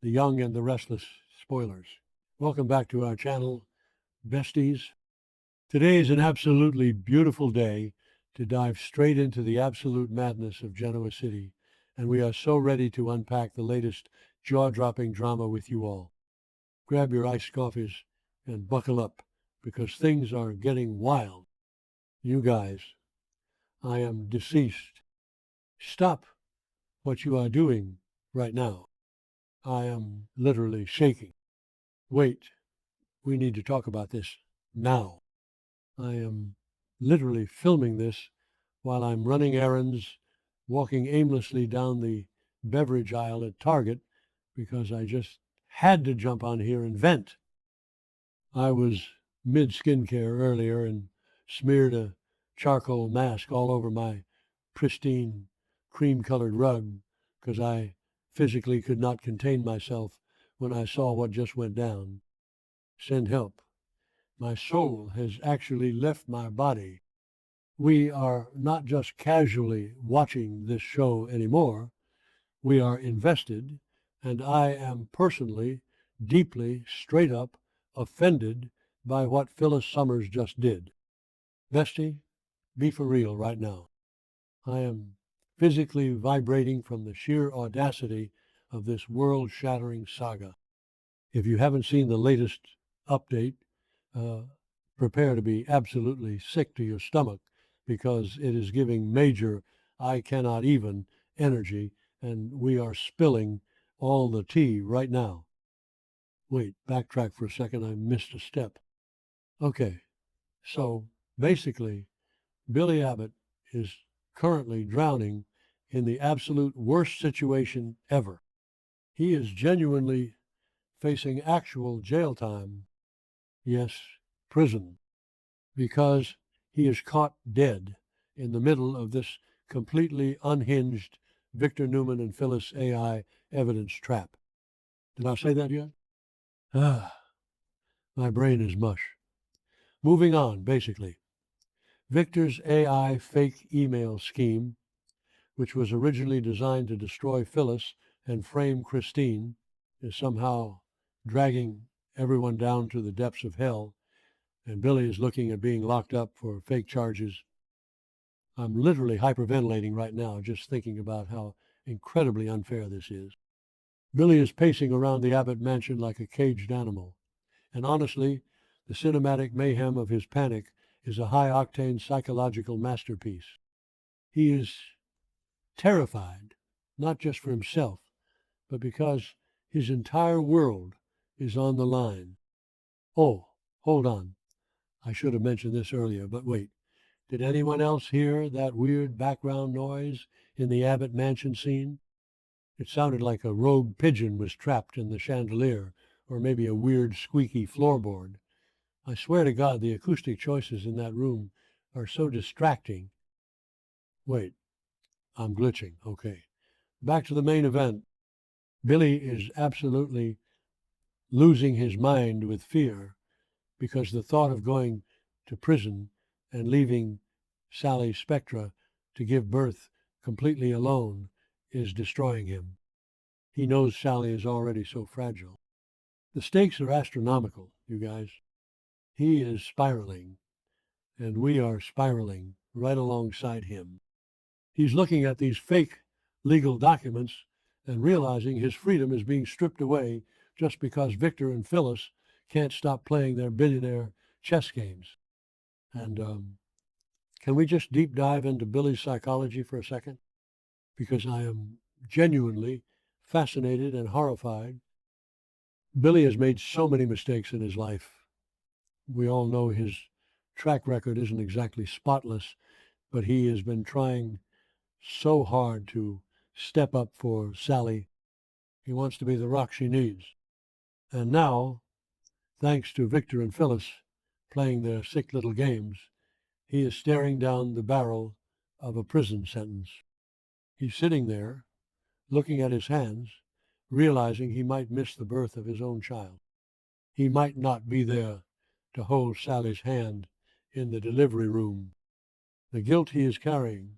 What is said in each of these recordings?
the young and the restless spoilers. Welcome back to our channel, besties. Today is an absolutely beautiful day to dive straight into the absolute madness of Genoa City, and we are so ready to unpack the latest jaw-dropping drama with you all. Grab your iced coffees and buckle up, because things are getting wild. You guys, I am deceased. Stop what you are doing right now. I am literally shaking. Wait, we need to talk about this now. I am literally filming this while I'm running errands, walking aimlessly down the beverage aisle at Target, because I just had to jump on here and vent. I was mid-skincare earlier and smeared a charcoal mask all over my pristine cream-colored rug because I physically could not contain myself when I saw what just went down. Send help. My soul has actually left my body. We are not just casually watching this show anymore. We are invested, and I am personally, deeply, straight up offended by what Phyllis Summers just did. Bestie, be for real right now. I am physically vibrating from the sheer audacity of this world-shattering saga. If you haven't seen the latest update, prepare to be absolutely sick to your stomach, because it is giving major I cannot even energy, and we are spilling all the tea right now. Wait, backtrack for a second, I missed a step. Okay, so basically, Billy Abbott is currently drowning in the absolute worst situation ever. He is genuinely facing actual jail time, yes, prison, because he is caught dead in the middle of this completely unhinged Victor Newman and Phyllis AI evidence trap. Did I say that yet? My brain is mush. Moving on, basically. Victor's AI fake email scheme, which was originally designed to destroy Phyllis and frame Christine, is somehow dragging everyone down to the depths of hell, and Billy is looking at being locked up for fake charges. I'm literally hyperventilating right now just thinking about how incredibly unfair this is. Billy is pacing around the Abbott mansion like a caged animal, and honestly, the cinematic mayhem of his panic is a high-octane psychological masterpiece. He is terrified, not just for himself, but because his entire world is on the line. Oh, hold on. I should have mentioned this earlier, but wait. Did anyone else hear that weird background noise in the Abbott mansion scene? It sounded like a rogue pigeon was trapped in the chandelier, or maybe a weird squeaky floorboard. I swear to God, the acoustic choices in that room are so distracting. Wait, I'm glitching. Okay. Back to the main event. Billy is absolutely losing his mind with fear, because the thought of going to prison and leaving Sally Spectra to give birth completely alone is destroying him. He knows Sally is already so fragile. The stakes are astronomical, you guys. He is spiraling, and we are spiraling right alongside him. He's looking at these fake legal documents and realizing his freedom is being stripped away just because Victor and Phyllis can't stop playing their billionaire chess games. And can we just deep dive into Billy's psychology for a second? Because I am genuinely fascinated and horrified. Billy has made so many mistakes in his life. We all know his track record isn't exactly spotless, but he has been trying so hard to step up for Sally. He wants to be the rock she needs. And now, thanks to Victor and Phyllis playing their sick little games, he is staring down the barrel of a prison sentence. He's sitting there, looking at his hands, realizing he might miss the birth of his own child. He might not be there to hold Sally's hand in the delivery room. The guilt he is carrying,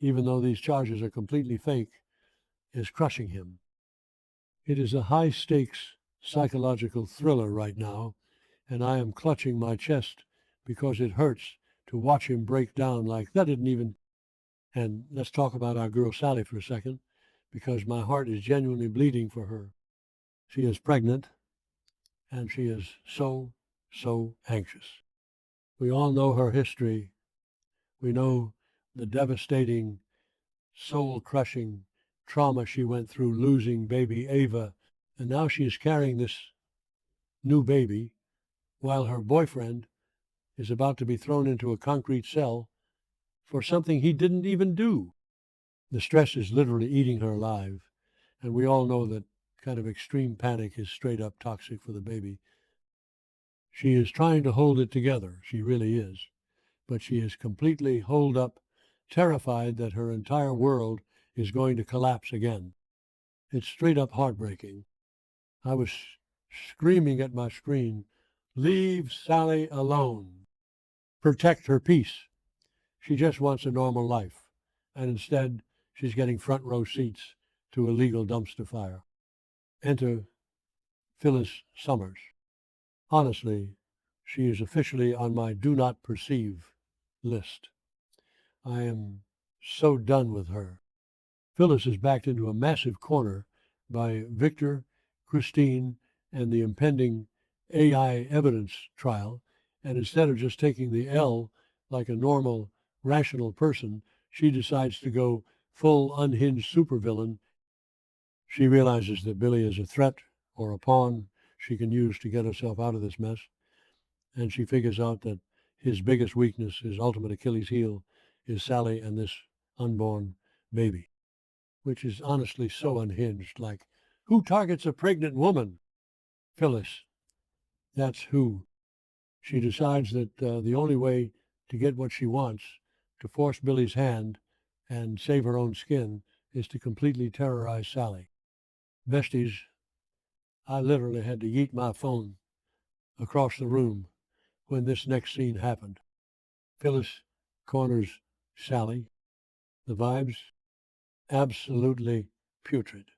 even though these charges are completely fake, is crushing him. It is a high-stakes psychological thriller right now, and I am clutching my chest because it hurts to watch him break down like that didn't even. And let's talk about our girl Sally for a second, because my heart is genuinely bleeding for her. She is pregnant, and she is so anxious. We all know her history. We know the devastating, soul-crushing trauma she went through losing baby Ava, and now she is carrying this new baby while her boyfriend is about to be thrown into a concrete cell for something he didn't even do. The stress is literally eating her alive, and we all know that kind of extreme panic is straight up toxic for the baby. She is trying to hold it together, she really is, but she is completely holed up, terrified that her entire world is going to collapse again. It's straight up heartbreaking. I was screaming at my screen, "Leave Sally alone. Protect her peace. She just wants a normal life." And instead, she's getting front row seats to a legal dumpster fire. Enter Phyllis Summers. Honestly, she is officially on my do not perceive list. I am so done with her. Phyllis is backed into a massive corner by Victor, Christine, and the impending AI evidence trial, and instead of just taking the L like a normal, rational person, she decides to go full unhinged supervillain. She realizes that Billy is a threat or a pawn she can use to get herself out of this mess, and she figures out that his biggest weakness, his ultimate Achilles heel, is Sally and this unborn baby, which is honestly so unhinged. Like, who targets a pregnant woman? Phyllis. That's who. She decides that the only way to get what she wants, to force Billy's hand and save her own skin, is to completely terrorize Sally. Besties, I literally had to yeet my phone across the room when this next scene happened. Phyllis corners Sally. The vibes, absolutely putrid.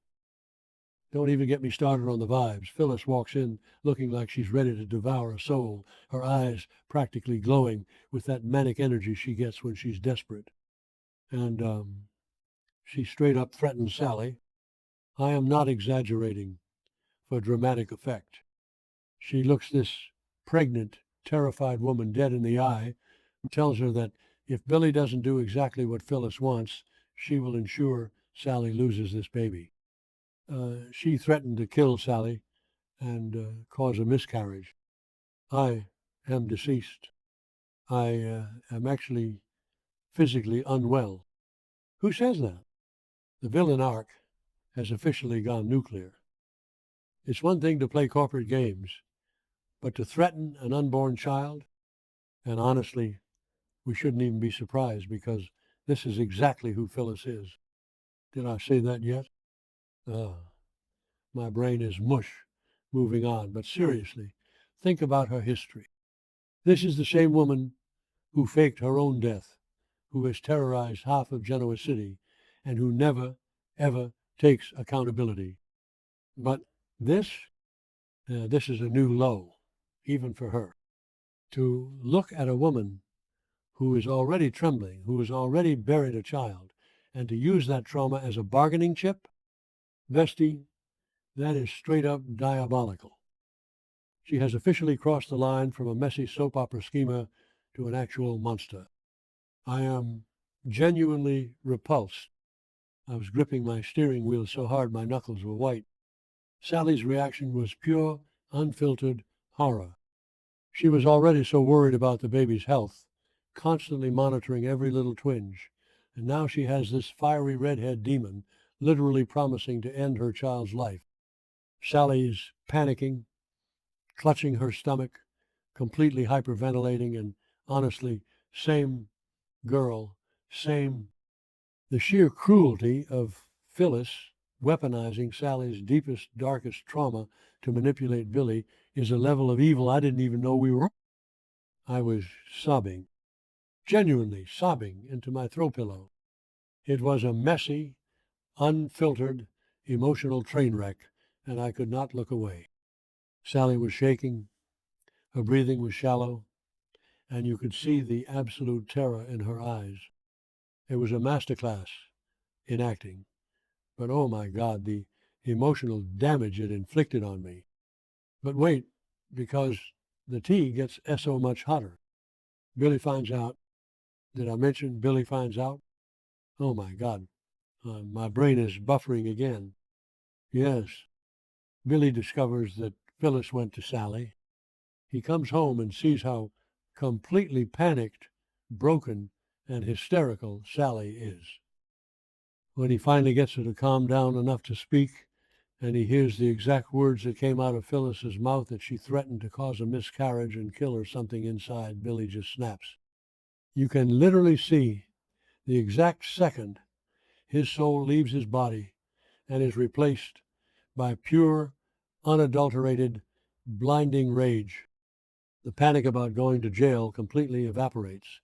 Don't even get me started on the vibes. Phyllis walks in looking like she's ready to devour a soul, her eyes practically glowing with that manic energy she gets when she's desperate. And she straight up threatens Sally. I am not exaggerating for dramatic effect. She looks this pregnant, terrified woman dead in the eye and tells her that if Billy doesn't do exactly what Phyllis wants, she will ensure Sally loses this baby. She threatened to kill Sally and cause a miscarriage. I am deceased. I am actually physically unwell. Who says that? The villain arc has officially gone nuclear. It's one thing to play corporate games, but to threaten an unborn child, and honestly, we shouldn't even be surprised because this is exactly who Phyllis is. Did I say that yet? My brain is mush. Moving on. But seriously, think about her history. This is the same woman who faked her own death, who has terrorized half of Genoa City, and who never, ever takes accountability. But this is a new low, even for her. To look at a woman who is already trembling, who has already buried a child, and to use that trauma as a bargaining chip, Vesti, that is straight up diabolical. She has officially crossed the line from a messy soap opera schema to an actual monster. I am genuinely repulsed. I was gripping my steering wheel so hard my knuckles were white. Sally's reaction was pure, unfiltered horror. She was already so worried about the baby's health, constantly monitoring every little twinge, and now she has this fiery redhead demon literally promising to end her child's life. Sally's panicking, clutching her stomach, completely hyperventilating, and honestly, same girl, same. The sheer cruelty of Phyllis weaponizing Sally's deepest, darkest trauma to manipulate Billy is a level of evil I didn't even know we were. I was sobbing, genuinely sobbing into my throw pillow. It was a messy, unfiltered, emotional train wreck, and I could not look away. Sally was shaking, her breathing was shallow, and you could see the absolute terror in her eyes. It was a master class in acting, but oh my God, the emotional damage it inflicted on me. But wait, because the tea gets so much hotter. Billy finds out. Did I mention Billy finds out? Oh my God, my brain is buffering again. Yes, Billy discovers that Phyllis went to Sally. He comes home and sees how completely panicked, broken, and hysterical Sally is. When he finally gets her to calm down enough to speak, and he hears the exact words that came out of Phyllis's mouth that she threatened to cause a miscarriage and kill her something inside, Billy just snaps. You can literally see the exact second his soul leaves his body and is replaced by pure, unadulterated, blinding rage. The panic about going to jail completely evaporates,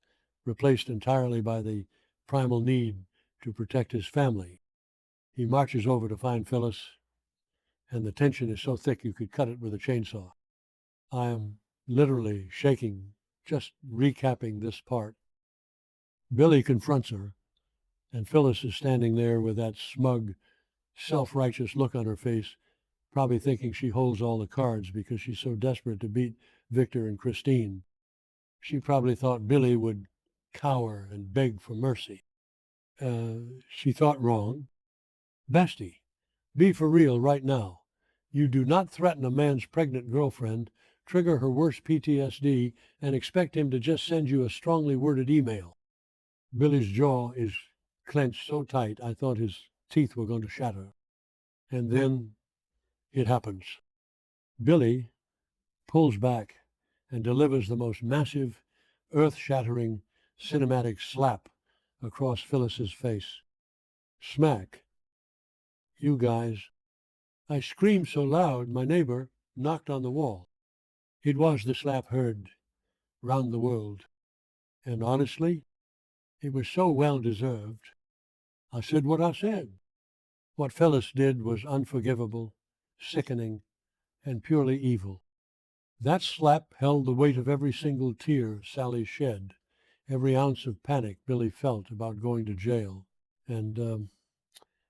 replaced entirely by the primal need to protect his family. He marches over to find Phyllis, and the tension is so thick you could cut it with a chainsaw. I am literally shaking just recapping this part. Billy confronts her, and Phyllis is standing there with that smug, self-righteous look on her face, probably thinking she holds all the cards because she's so desperate to beat Victor and Christine. She probably thought Billy would cower and beg for mercy. She thought wrong. Bestie, be for real right now. You do not threaten a man's pregnant girlfriend, trigger her worst PTSD, and expect him to just send you a strongly worded email. Billy's jaw is clenched so tight I thought his teeth were going to shatter. And then it happens. Billy pulls back and delivers the most massive, earth-shattering cinematic slap across Phyllis's face. Smack. You guys. I screamed so loud my neighbor knocked on the wall. It was the slap heard round the world. And honestly, it was so well deserved. I said what I said. What Phyllis did was unforgivable, sickening, and purely evil. That slap held the weight of every single tear Sally shed, every ounce of panic Billy felt about going to jail, and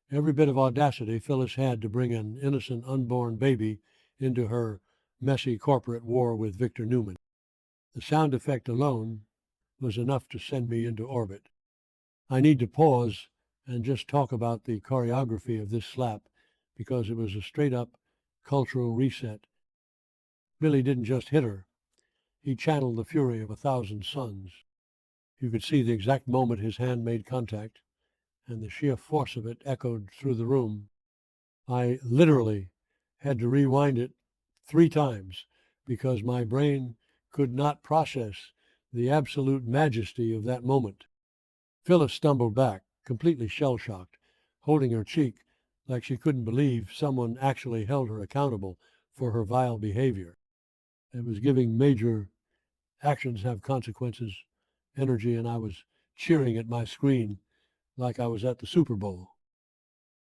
every bit of audacity Phyllis had to bring an innocent unborn baby into her messy corporate war with Victor Newman. The sound effect alone was enough to send me into orbit. I need to pause and just talk about the choreography of this slap because it was a straight-up cultural reset. Billy didn't just hit her. He channeled the fury of 1,000 suns. You could see the exact moment his hand made contact, and the sheer force of it echoed through the room. I literally had to rewind it 3 times because my brain could not process the absolute majesty of that moment. Phyllis stumbled back, completely shell-shocked, holding her cheek like she couldn't believe someone actually held her accountable for her vile behavior. It was giving major actions have consequences energy, and I was cheering at my screen like I was at the Super Bowl.